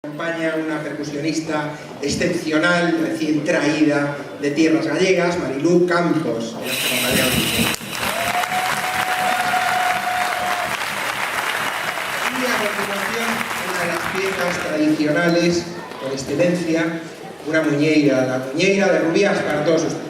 Acompaña una percusionista excepcional, recién traída de tierras gallegas, Marilú Campos. Y a continuación, una de las piezas tradicionales por excelencia, una muñeira, la muñeira de Rubiás para todos ustedes.